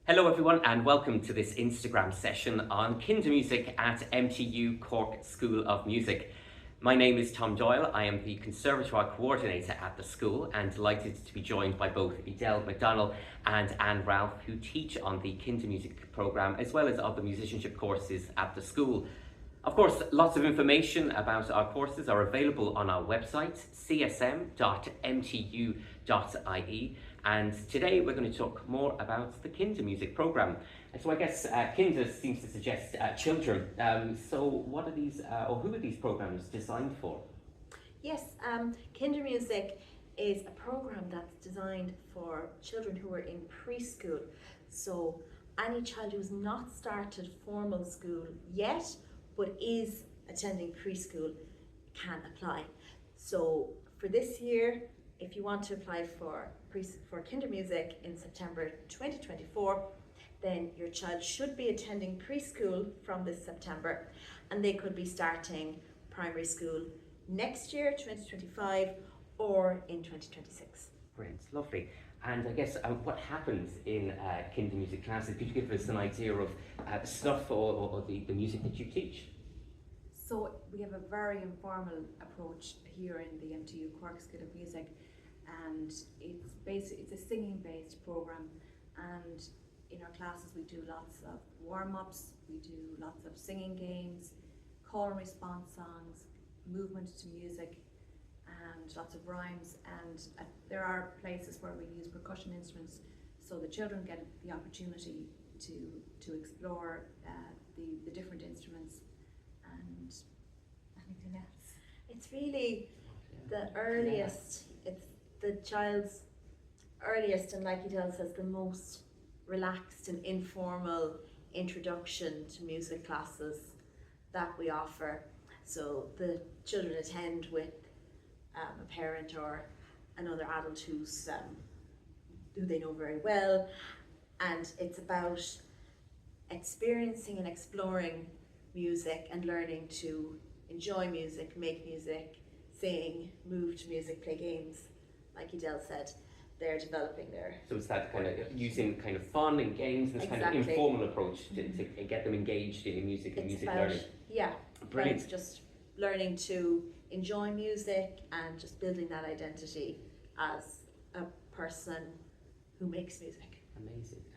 Hello everyone and welcome to this Instagram session on Kindermusic at MTU Cork School of Music. My name is Tom Doyle, I am the Conservatoire Coordinator at the school and delighted to be joined by both Edel, McDonnell and Anne Ralph, who teach on the Kindermusic programme as well as other musicianship courses at the school. Of course, lots of information about our courses are available on our website, csm.mtu.ie, and today we're going to talk more about the Kindermusic programme. And so I guess Kinder seems to suggest children. So what are these, or who are these programmes designed for? Yes, Kindermusic is a program that's designed for children who are in preschool. So any child who's not started formal school yet, but is attending preschool can apply. So for this year, if you want to apply for Kindermusic in September 2024, then your child should be attending preschool from this September, and they could be starting primary school next year, 2025, or in 2026. Brilliant, lovely. And I guess what happens in Kindermusic classes? Could you give us an idea of the stuff or the music that you teach? So we have a very informal approach here in the MTU Cork School of Music, and it's a singing based program, and in our classes we do lots of warm-ups, we do lots of singing games, call and response songs, movement to music, and lots of rhymes, and there are places where we use percussion instruments, so the children get the opportunity to explore the different instruments and anything else. It's really the earliest, it's the child's earliest, and like Edel says, the most relaxed and informal introduction to music classes that we offer. So the children attend with a parent or another adult who they know very well, and it's about experiencing and exploring music and learning to enjoy music, make music, sing, move to music, play games. Like Edel said, they're developing their... So it's that kind of using kind of fun and games and this kind of informal approach to get them engaged in music and music learning. Yeah, brilliant. It's just learning to enjoy music and just building that identity as a person who makes music.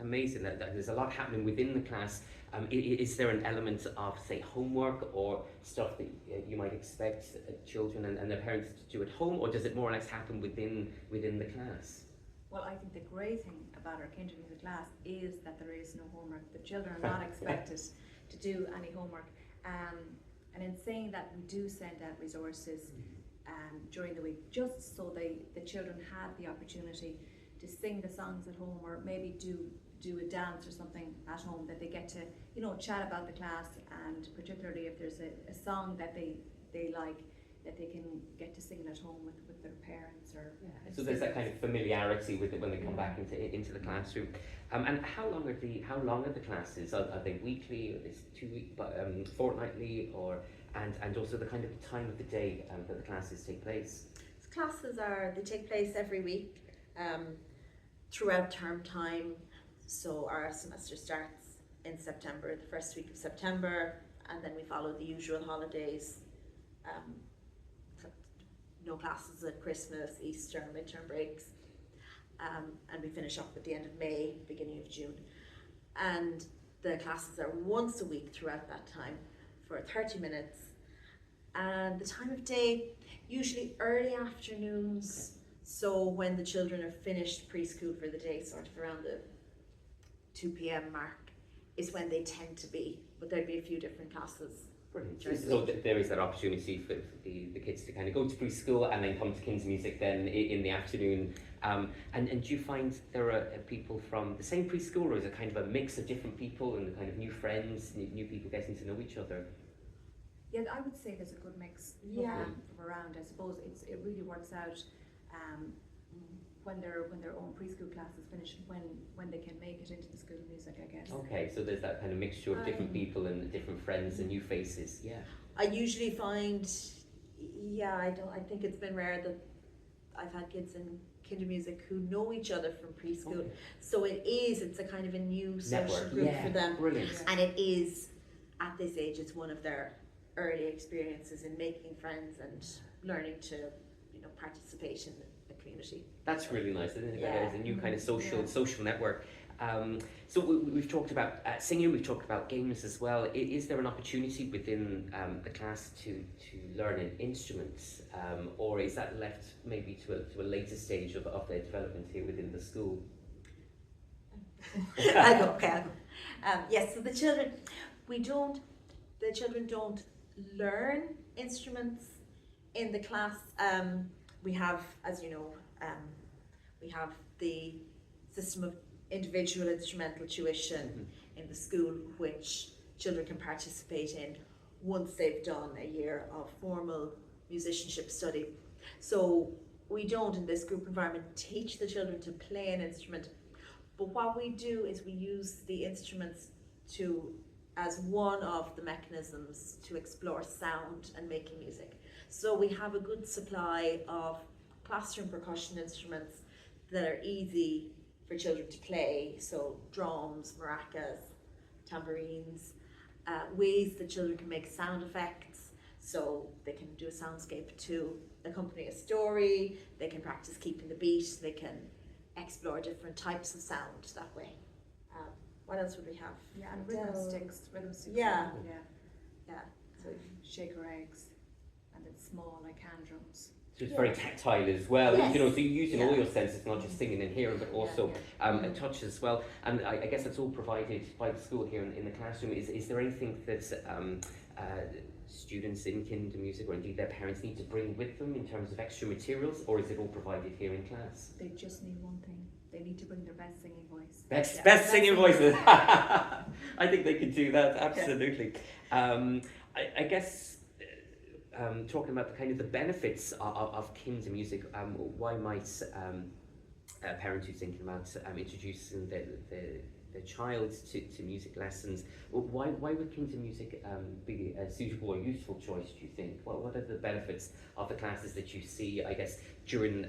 Amazing. There's a lot happening within the class. Is there an element of, say, homework or stuff that you might expect children and their parents to do at home, or does it more or less happen within the class? Well, I think the great thing about our Kindermusic class is that there is no homework. The children are not expected to do any homework. And in saying that, we do send out resources during the week, just so the children have the opportunity to sing the songs at home, or maybe do a dance or something at home, that they get to, chat about the class, and particularly if there's a song that they like, that they can get to sing it at home with their parents or... Yeah. So there's that kind of familiarity with it when they come back into the classroom. And how long are the classes? Are they weekly, or is 2 week, fortnightly, or and also the kind of time of the day that the classes take place? Classes they take place every week throughout term time. So our semester starts in September, the first week of September, and then we follow the usual holidays. No classes at Christmas, Easter, midterm breaks, and we finish up at the end of May, beginning of June. And the classes are once a week throughout that time for 30 minutes. And the time of day, usually early afternoons. So when the children are finished preschool for the day, sort of around the 2 p.m. mark, is when they tend to be, but there'd be a few different classes. Brilliant. So there is that opportunity for the kids to kind of go to preschool and then come to Kindermusic then in the afternoon. And do you find there are people from the same preschool, or is it kind of a mix of different people and kind of new friends, new people getting to know each other? Yeah, I would say there's a good mix around. I suppose it really works out when their own preschool class is finished, when they can make it into the School of Music, I guess. Okay, so there's that kind of mixture of different people and different friends and new faces. Yeah. I usually find, I think it's been rare that I've had kids in Kindermusic who know each other from preschool. Okay. So it's a kind of a new social Network, group yeah, for them. brilliant. Yeah. And it is, at this age, it's one of their early experiences in making friends and learning to, participate in the community. That's really nice, isn't it? Yeah. It's a new kind of Yeah. social network. So we've talked about singing, we've talked about games as well. Is there an opportunity within the class to learn an instrument, or is that left maybe to a later stage of their development here within the school? I'll go. Yes, so the children don't learn instruments in the class. We have, as you know, we have the system of individual instrumental tuition in the school, which children can participate in once they've done a year of formal musicianship study. So we don't, in this group environment, teach the children to play an instrument, but what we do is we use the instruments as one of the mechanisms to explore sound and making music. So we have a good supply of classroom percussion instruments that are easy for children to play, so drums, maracas, tambourines, ways that children can make sound effects, so they can do a soundscape to accompany a story, they can practice keeping the beat, they can explore different types of sound that way. What else would we have? Yeah, and rhythm sticks. Yeah. Yeah. So Shaker eggs, and it's small like hand drums. So it's very tactile as well. Yes. So you're using all Yeah. your senses, not just singing and hearing, but also a touch as well. And I guess that's all provided by the school here in the classroom. Is there anything that students in Kindermusic, or indeed their parents, need to bring with them in terms of extra materials, or is it all provided here in class? They just need one thing. They need to bring their best singing voice. Best singing voices. I think they could do that, absolutely. I guess talking about the kind of the benefits of Kindermusic, why might a parent who's thinking about introducing their child to music lessons, why would Kindermusic be a suitable or useful choice, do you think? What are the benefits of the classes that you see, I guess, during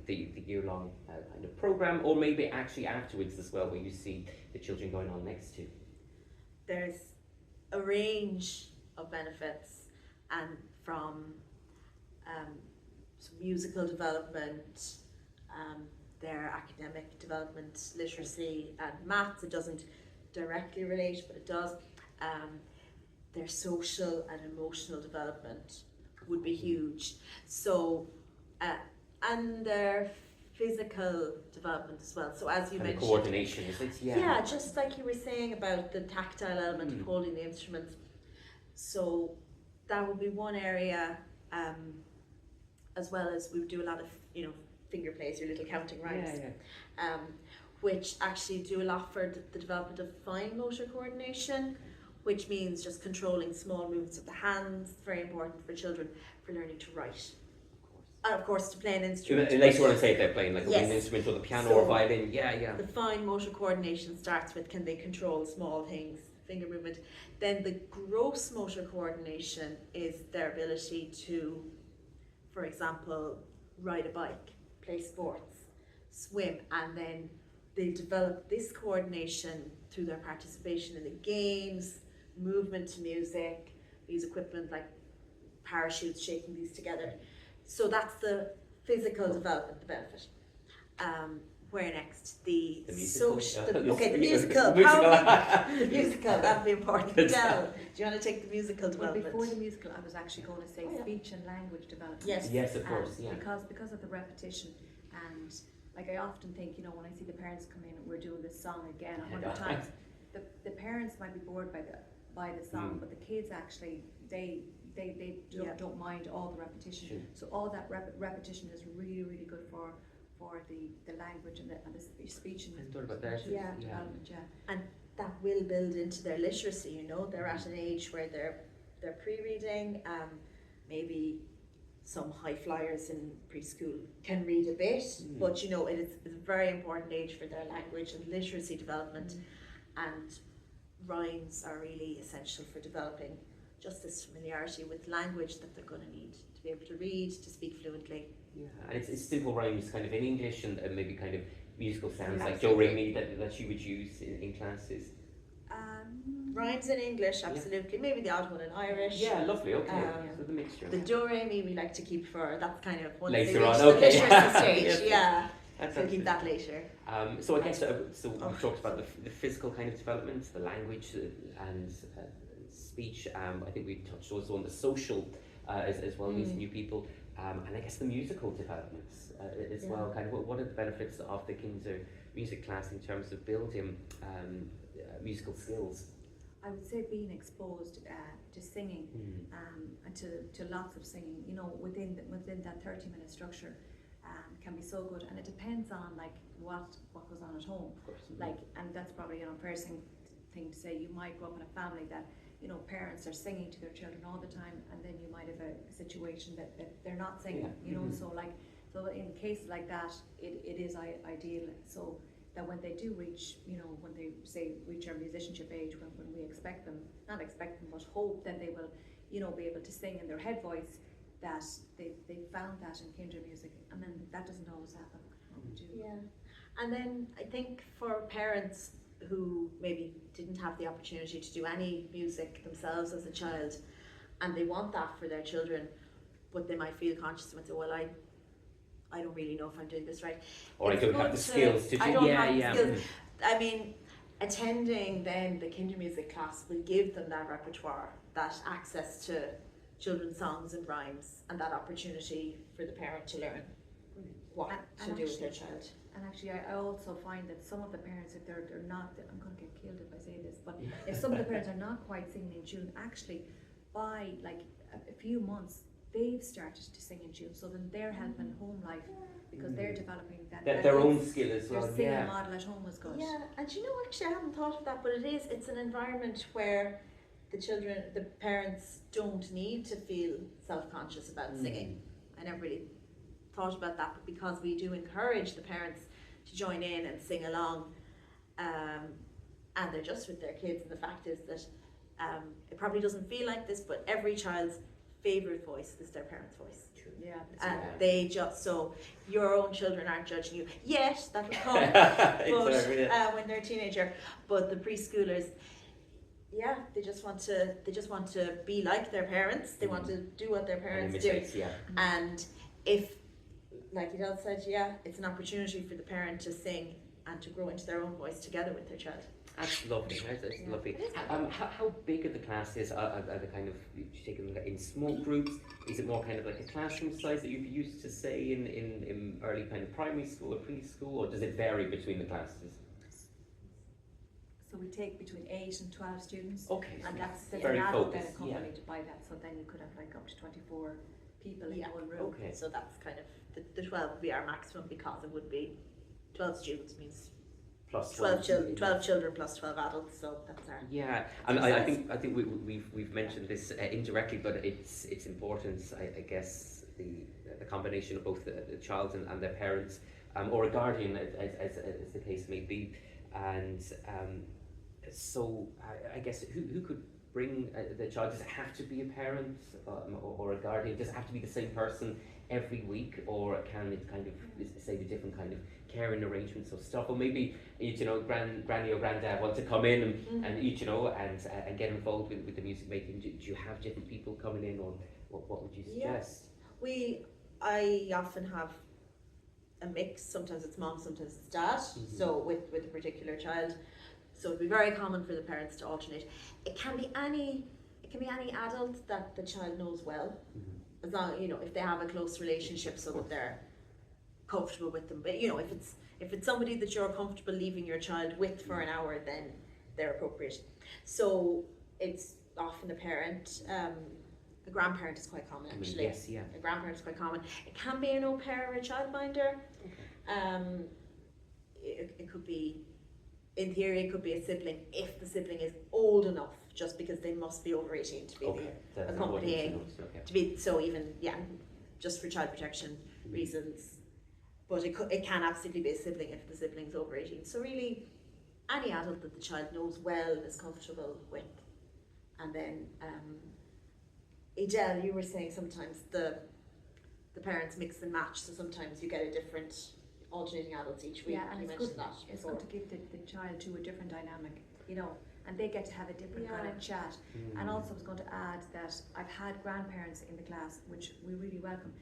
the year-long kind of program, or maybe actually afterwards as well, where you see the children going on next to? there's a range of benefits, and from some musical development, their academic development, literacy and maths. It doesn't directly relate, but it does. Their social and emotional development would be huge. So, and their physical development as well. So as you And the mentioned, coordination, is it? yeah, just like you were saying about the tactile element of holding the instruments. So that would be one area, as well as we would do a lot of, finger plays, your little counting rhymes, which actually do a lot for the development of fine motor coordination, which means just controlling small movements of the hands. Very important for children for learning to write. And of course to play an instrument. Later on, say if they're playing like a Yes. wind instrument or the piano So, or violin, The fine motor coordination starts with, can they control small things, finger movement. Then the gross motor coordination is their ability to, for example, ride a bike, play sports, swim, and then they develop this coordination through their participation in the games, movement to music, use equipment like parachutes, shaking these together. So that's the physical development, the benefit. Where next? The musical. social. The The musical. musical. The musical. That'd be important. Del, do you want to take the musical Well, development? before the musical, I was actually going to say speech and language development. Yes. Yes, of course, yeah. Because of the repetition, and like I often think, when I see the parents come in and we're doing this song again 100 times, the parents might be bored by the song, but the kids actually they don't mind all the repetition. Sure. So all that repetition is really, really good for the language and the speech and I thought about that. Yeah. development. Yeah. That will build into their literacy. They're at an age where they're pre-reading. Maybe some high flyers in preschool can read a bit, but it's a very important age for their language and literacy development, and rhymes are really essential for developing just this familiarity with language that they're going to need to be able to read, to speak fluently. Yeah, and it's simple rhymes kind of in English and maybe kind of musical sounds Yeah, like Do Re Mi that you would use in classes. Rhymes in English, absolutely. Maybe the odd one in Irish. Yeah, lovely. Okay, Um, so the mixture. The Do Re Mi we like to keep for, that's kind of once Later they reach on, the okay. literacy stage. Yes. Yeah, That's so keep that later. So I guess so we've talked about the physical kind of development, the language and speech. I think we touched also on the social as well, meeting new people, and I guess the musical developments as well. Kind of what are the benefits of the Kindermusic class in terms of building musical skills? I would say being exposed to singing and to lots of singing, you know, within that 30-minute structure can be so good, and it depends on like what goes on at home. Of course. Like, and that's probably, you know, embarrassing thing to say. You might grow up in a family that, you know, parents are singing to their children all the time, and then you might have a situation that they're not singing, you know. So in cases like that, it is ideal, so that when they do reach, you know, when they say reach our musicianship age, when we expect them, not expect them, but hope that they will, you know, be able to sing in their head voice, that they found that in Kindermusic, and then that doesn't always happen. Yeah, and then I think for parents who maybe didn't have the opportunity to do any music themselves as a child, and they want that for their children, but they might feel conscious and say, well, I don't really know if I'm doing this right. Or It's I don't have good the skills to do. I don't have the skills. I mean, attending then the Kindermusic class will give them that repertoire, that access to children's songs and rhymes, and that opportunity for the parent to learn what to do with their child. And actually, I also find that some of the parents, if they're not, I'm going to get killed if I say this, but if some of the parents are not quite singing in tune, actually, by like a few months, they've started to sing in tune. So then they're helping home life because they're developing their own skill as well. Their singing model at home is good. Yeah, and you know, actually, I hadn't thought of that, but it's an environment where the parents don't need to feel self-conscious about singing. I never really thought about that, but because we do encourage the parents to join in and sing along, and they're just with their kids, and the fact is that it probably doesn't feel like this, but every child's favourite voice is their parent's voice. True. Yeah, And they just, so your own children aren't judging you yet, that will come but, when they're a teenager, but the preschoolers, yeah, they just want to be like their parents. They want to do what their parents do. And if, like Edel said, it's an opportunity for the parent to sing and to grow into their own voice together with their child. That's lovely. That's lovely. How big are the classes? Are they kind of taken in small groups? Is it more kind of like a classroom size that you've used to say in early kind of primary school or preschool, or does it vary between the classes? So we take between 8 and 12 students. Okay. And that's very an adult then focused, accompanied by that. So then you could have like up to 24 people in one room. Okay. So that's kind of the 12 would be our maximum, because it would be 12 students means Plus 12 children plus 12 adults, so that's our and I think we've mentioned this indirectly, but it's important, I guess, the combination of both the child and their parents, or a guardian as the case may be, and so I guess who could bring the child? Does it have to be a parent or a guardian? Does it have to be the same person every week, or can it kind of say the different kind of caring arrangements of stuff, or maybe granny or granddad want to come in and get involved with the music making? Do you have different people coming in, or what would you suggest? I often have a mix. Sometimes it's mom, sometimes it's dad. So with a particular child, so it'd be very common for the parents to alternate. It can be any adult that the child knows well, as long if they have a close relationship, so that they're comfortable with them. But if it's somebody that you're comfortable leaving your child with for an hour, then they're appropriate. So it's often a parent. A grandparent is quite common, actually. Yes, yeah. A grandparent is quite common. It can be an au pair or a childminder. Okay. It could be, in theory, it could be a sibling if the sibling is old enough, just because they must be over 18 to be the accompanying. To be just for child protection reasons. But it can absolutely be a sibling if the sibling's over 18. So really, any adult that the child knows well and is comfortable with, and then Edel, you were saying sometimes the parents mix and match, so sometimes you get a different alternating adults each week. Yeah, and You it's mentioned good, that it's before. good to give the child to a different dynamic, you know, and they get to have a different kind Yeah. of chat. And also I was going to add that I've had grandparents in the class, which we really welcome.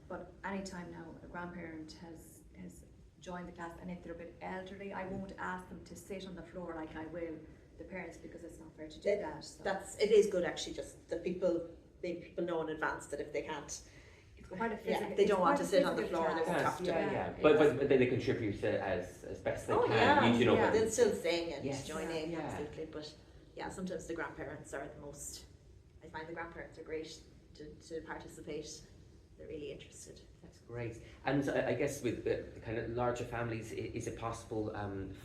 But anytime now a grandparent has joined the class, and if they're a bit elderly, I won't ask them to sit on the floor like I will the parents, because it's not fair to do that. So. It is good actually, just that people know in advance that if they can't, It's quite a physical, they don't want to it's quite sit a on the physical floor, they task. won't have to. Yeah. But they contribute as best they Oh can. yeah, You know, yeah. but they'll still sing and Yes. join in, Yeah. absolutely. But yeah, sometimes the grandparents are the most. I find the grandparents are great to participate. They're really interested. That's great. And I guess with the kind of larger families, is it possible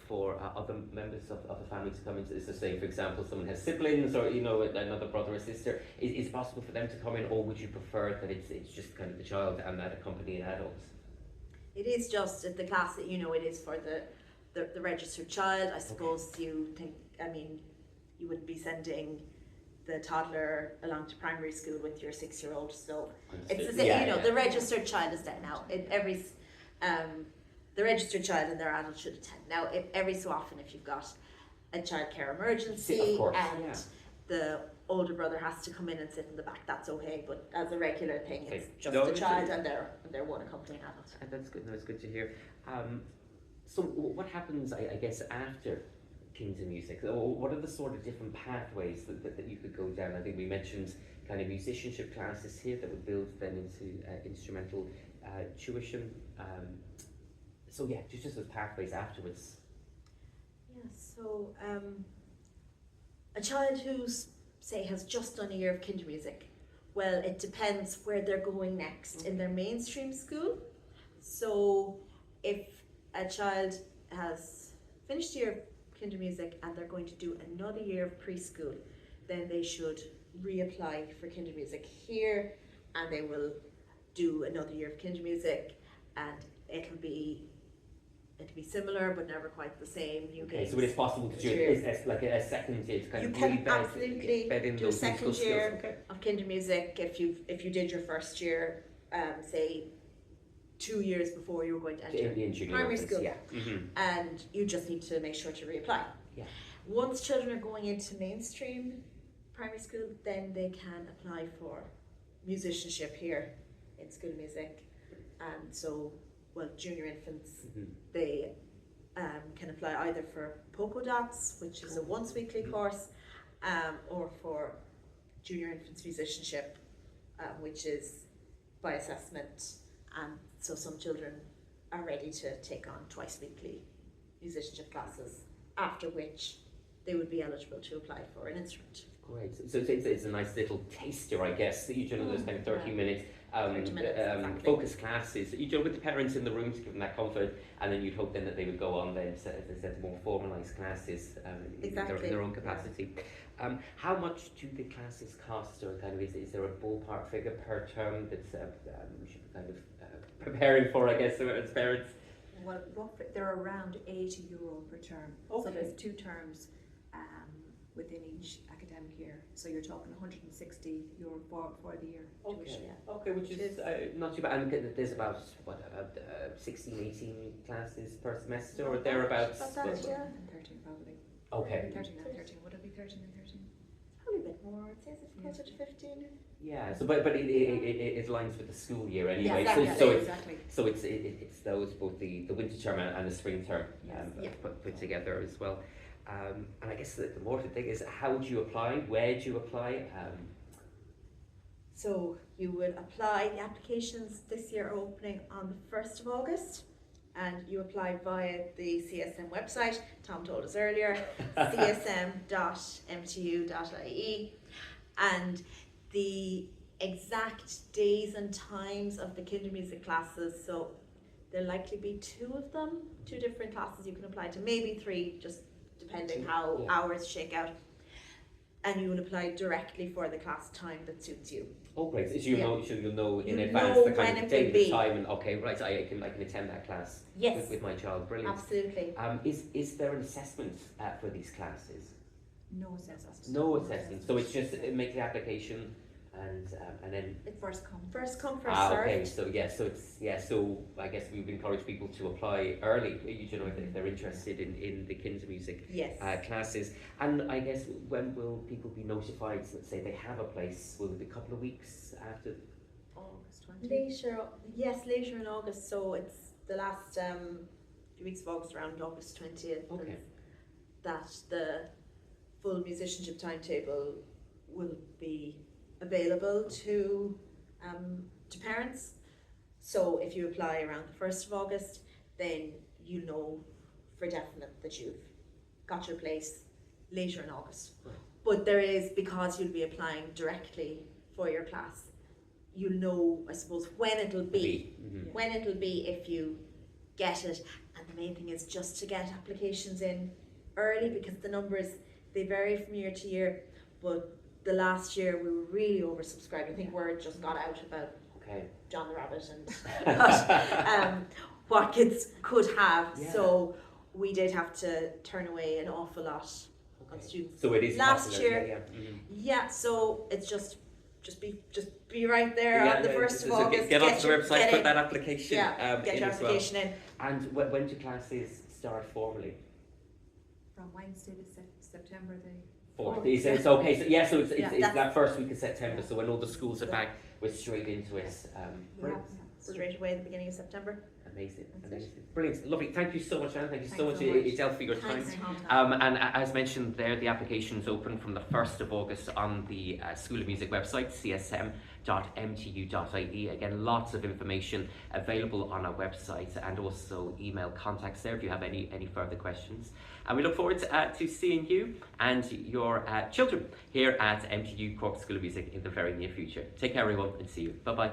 for other members of the family to come in? Is to say, for example, someone has siblings or, you know, another brother or sister. Is it possible for them to come in, or would you prefer that it's just kind of the child and that accompanying adults? It is just at the class that it is for the registered child. I suppose you think, you wouldn't be sending the toddler along to primary school with your 6-year-old. So it's the same, the registered child is there now. The registered child and their adult should attend. Now, every so often, if you've got a childcare emergency Of course, and the older brother has to come in and sit in the back, that's okay. But as a regular thing, it's just the child and their one accompanying adult. And that's good. That's good to hear. So what happens, I guess, after Kindermusic? What are the sort of different pathways that you could go down? I think we mentioned kind of musicianship classes here that would build then into instrumental tuition. So yeah, just those pathways afterwards. Yeah, so a child who's, say, has just done a year of Kindermusic, well, it depends where they're going next in their mainstream school. So if a child has finished a year of Kindermusic and they're going to do another year of preschool, then they should reapply for Kindermusic here, and they will do another year of Kindermusic, and it'll be similar but never quite the same. So it's possible to do it as like a second year to kind you of can rebed absolutely in do a those musical second year skills. of Kindermusic if you did your first year, say 2 years before you were going to enter In junior primary infants, school, yeah. Mm-hmm. and you just need to make sure to reapply. Yeah. Once children are going into mainstream primary school, then they can apply for musicianship here in School of Music, and so, well, junior infants, they can apply either for Polka Dots, which is a once weekly course, or for junior infants musicianship, which is by assessment, and so some children are ready to take on twice weekly musicianship classes, after which they would be eligible to apply for an instrument. Great. So it's a nice little taster, I guess, each one of those kind of 30 minutes. 30 minutes, exactly. Focus classes, with the parents in the room to give them that comfort, and then you'd hope then that they would go on then to, as I said, more formalised classes in their own capacity. How much do the classes cost, or kind of is there a ballpark figure per term that we should be kind of preparing for, I guess, as parents? Well, roughly, they're around €80 per term. Okay. So there's 2 terms within each academic year. So you're talking €160 for the year tuition. Okay, which is not too bad. And there's about 16, 18 classes per semester, or thereabouts. About that, yeah. And 13 probably. Okay. 13 and 13. Would it be 13 and 13? Probably a bit more. I'd say it's closer to 15. Yeah. So, but it aligns with the school year anyway. Yeah, exactly. So it's those, both the winter term and the spring term put together as well. And I guess the more the thing is, how do you apply? Where do you apply? So you would apply. The applications this year are opening on the 1st of August, and you apply via the CSM website. Tom told us earlier, csm.mtu.ie, and the exact days and times of the Kindermusic classes. So there'll likely be 2 of them, 2 different classes you can apply to, maybe 3, just depending how hours shake out. And you will apply directly for the class time that suits you. Oh, great! So you'll know in You'll advance know the kind when of it day, will the be. time, and okay, right, I can attend that class. Yes. With my child. Brilliant. Absolutely. Is there an assessment for these classes? No assessment. No assessment. So it's just make the application, and then. It's first come. First come, first Okay, served. so I guess we would encourage people to apply early, you know, if they're interested in the Kindermusic Yes. classes. And I guess when will people be notified? Let's say they have a place. Will it be a couple of weeks after? August 20. Later in August. So it's the last few weeks of August, around August 20th. Okay. And that the full musicianship timetable will be available to parents. So if you apply around the 1st of August, then you know for definite that you've got your place later in August. Right. But there is, because you'll be applying directly for your class, you'll know, I suppose, when it'll be. Mm-hmm. When it'll be if you get it. And the main thing is just to get applications in early, because the numbers, they vary from year to year. But the last year we were really oversubscribed. I think word just got out about John the Rabbit and what kids could have. Yeah. So we did have to turn away an awful lot of students. So it is last popular, year. Yeah. Mm-hmm. Yeah, so it's just be right there on the 1st of so August. Get onto the website, put that in. application Get in your as well. application in. And when do classes start formally? From Wednesday to September the 4th. It's okay. So it's Yeah, that first week of September. So when all the schools are back, we're straight into it. Brilliant. Straight away at the beginning of September. Amazing. That's Amazing. Brilliant. Lovely. Thank you so much, Anne. Thank you so much, Thanks so much. Edel, for your time. Thanks, Tom. And as mentioned there, the application is open from the 1st of August on the School of Music website, csm.mtu.ie. Again, lots of information available on our website, and also email contacts there if you have any further questions. And we look forward to seeing you and your children here at MTU Cork School of Music in the very near future. Take care, everyone, and see you. Bye-bye.